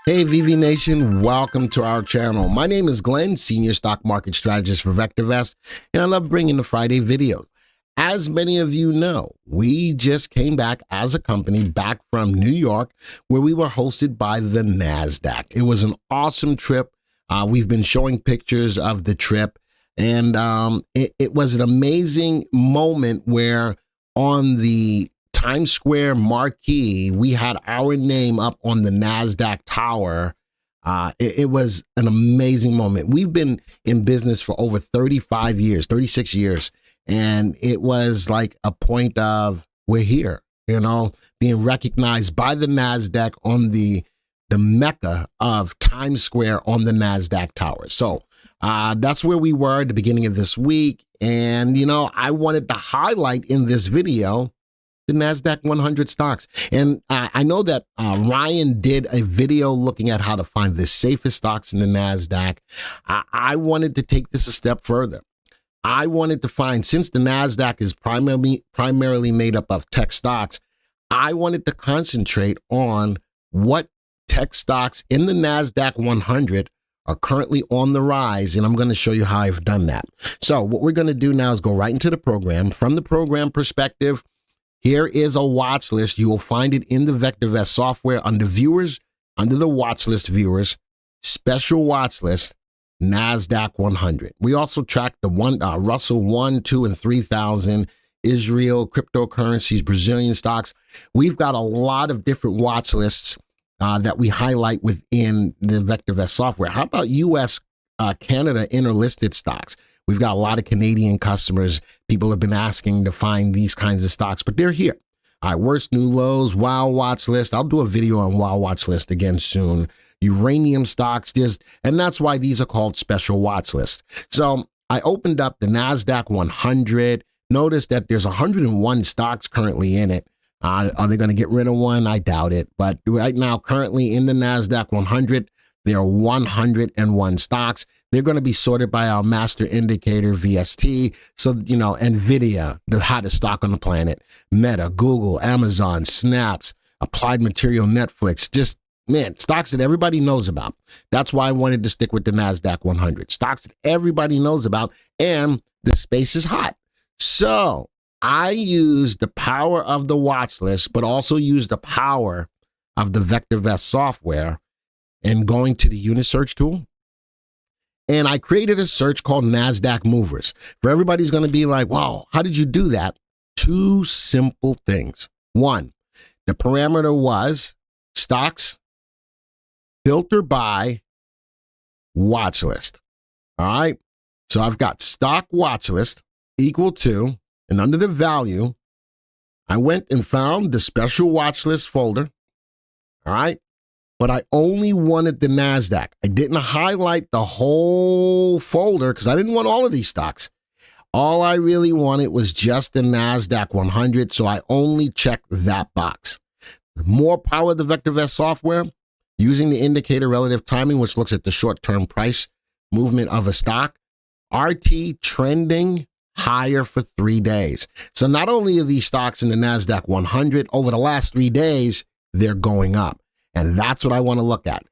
Hey VV Nation, welcome to our channel. My name is Glenn, Senior Stock Market Strategist for VectorVest, and I love bringing the Friday videos. As many of you know, we just came back as a company back from New York, where we were hosted by the Nasdaq. It was an awesome trip. We've been showing pictures of the trip, and it was an amazing moment where on the Times Square marquee, we had our name up on the Nasdaq tower. It was an amazing moment. We've been in business for over 36 years. And it was like a point of, we're here, being recognized by the Nasdaq on the mecca of Times Square on the Nasdaq tower. So that's where we were at the beginning of this week. And, I wanted to highlight in this video the Nasdaq 100 stocks. And I know that Ryan did a video looking at how to find the safest stocks in the Nasdaq. I wanted to take this a step further. I wanted to find, since the Nasdaq is primarily made up of tech stocks, I wanted to concentrate on what tech stocks in the Nasdaq 100 are currently on the rise, and I'm going to show you how I've done that. So what we're going to do now is go right into the program. From the program perspective, here is a watch list. You will find it in the VectorVest software under viewers, under the watch list viewers, special watch list, Nasdaq 100. We also track the Russell 1, 2, and 3,000, Israel, cryptocurrencies, Brazilian stocks. We've got a lot of different watch lists that we highlight within the VectorVest software. How about U.S., Canada interlisted stocks? We've got a lot of Canadian customers. People have been asking to find these kinds of stocks, but they're here. All right, worst new lows, WOW watch list. I'll do a video on WOW watch list again soon. Uranium stocks, and that's why these are called special watch lists. So I opened up the Nasdaq 100. Notice that there's 101 stocks currently in it. Are they going to get rid of one? I doubt it. But right now, currently in the Nasdaq 100, there are 101 stocks. They're going to be sorted by our master indicator, VST. So, NVIDIA, the hottest stock on the planet, Meta, Google, Amazon, Snaps, Applied Material, Netflix, stocks that everybody knows about. That's why I wanted to stick with the Nasdaq 100. Stocks that everybody knows about, and the space is hot. So I use the power of the watch list, but also use the power of the VectorVest software and going to the unit search tool. And I created a search called Nasdaq Movers. For everybody's going to be like, wow, how did you do that? Two simple things. One, the parameter was stocks, filter by watch list. All right. So I've got stock watch list equal to, and under the value, I went and found the special watch list folder. All right. But I only wanted the Nasdaq. I didn't highlight the whole folder because I didn't want all of these stocks. All I really wanted was just the Nasdaq 100. So I only checked that box. The more power of the VectorVest software, using the indicator relative timing, which looks at the short-term price movement of a stock, RT trending higher for 3 days. So not only are these stocks in the Nasdaq 100, over the last 3 days, they're going up. And that's what I want to look at.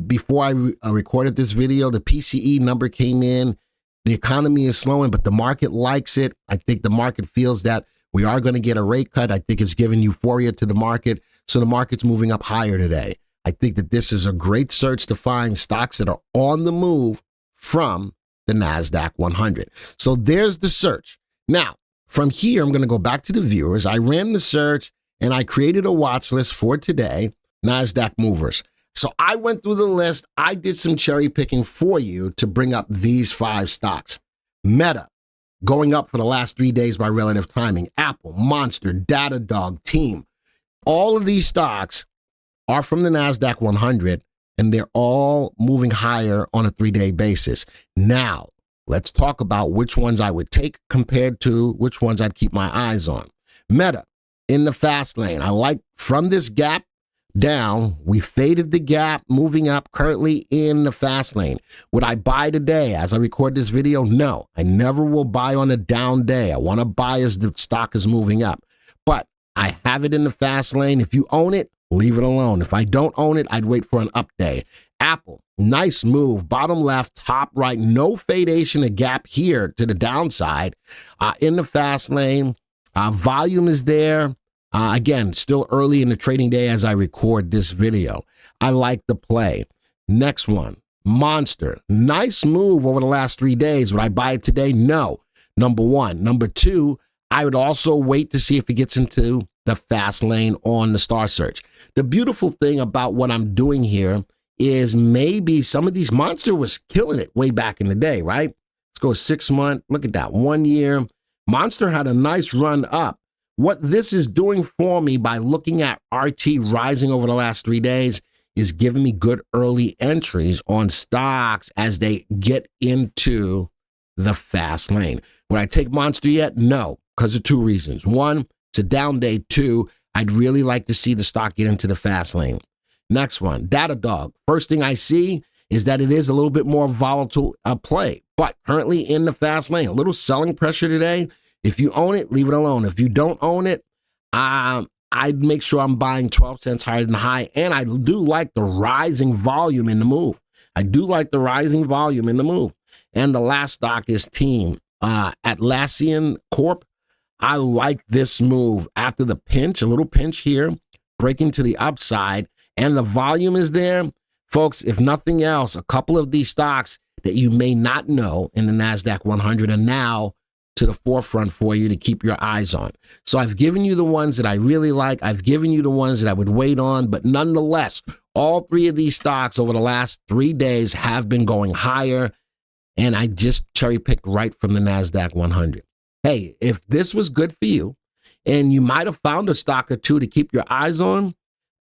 Before I recorded this video, the PCE number came in. The economy is slowing, but the market likes it. I think the market feels that we are going to get a rate cut. I think it's giving euphoria to the market. So the market's moving up higher today. I think that this is a great search to find stocks that are on the move from the Nasdaq 100. So there's the search. Now, from here, I'm going to go back to the viewers. I ran the search and I created a watch list for today, Nasdaq Movers. So I went through the list. I did some cherry picking for you to bring up these 5 stocks. Meta, going up for the last 3 days by relative timing. Apple, Monster, Datadog, Team. All of these stocks are from the Nasdaq 100, and they're all moving higher on a 3-day basis. Now, let's talk about which ones I would take compared to which ones I'd keep my eyes on. Meta, in the fast lane. I like from this gap down, we faded the gap, moving up, currently in the fast lane. Would I buy today as I record this video? No, I never will buy on a down day. I want to buy as the stock is moving up. But I have it in the fast lane. If you own it, leave it alone. If I don't own it, I'd wait for an up day. Apple, nice move, bottom left, top right, no fadation, a gap here to the downside. In the fast lane, volume is there. Again, still early in the trading day as I record this video. I like the play. Next one, Monster. Nice move over the last 3 days. Would I buy it today? No. Number one. Number two, I would also wait to see if it gets into the fast lane on the star search. The beautiful thing about what I'm doing here is maybe some of these Monster was killing it way back in the day, right? Let's go 6 months. Look at that. 1 year. Monster had a nice run up. What this is doing for me by looking at RT rising over the last 3 days is giving me good early entries on stocks as they get into the fast lane. Would I take Monster yet? No, because of 2 reasons. One, it's a down day. 2, I'd really like to see the stock get into the fast lane. Next one, Datadog. First thing I see is that it is a little bit more volatile play, but currently in the fast lane. A little selling pressure today. If you own it, leave it alone. If you don't own it, I'd make sure I'm buying 12 cents higher than high. And I do like the rising volume in the move. And the last stock is Team. Atlassian Corp. I like this move after the pinch, a little pinch here, breaking to the upside, and the volume is there. Folks, if nothing else, a couple of these stocks that you may not know in the Nasdaq 100 are now to the forefront for you to keep your eyes on. So I've given you the ones that I really like. I've given you the ones that I would wait on, but nonetheless, all 3 of these stocks over the last 3 days have been going higher, and I just cherry picked right from the Nasdaq 100. Hey, if this was good for you and you might have found a stock or 2 to keep your eyes on,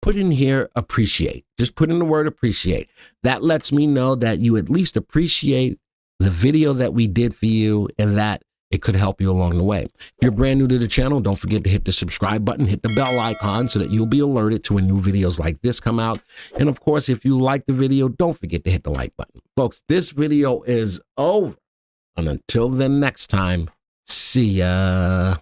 put in here appreciate. Just put in the word appreciate. That lets me know that you at least appreciate the video that we did for you and that it could help you along the way. If you're brand new to the channel, don't forget to hit the subscribe button, hit the bell icon so that you'll be alerted to when new videos like this come out. And of course, if you like the video, don't forget to hit the like button. Folks, this video is over. And until then next time, see ya.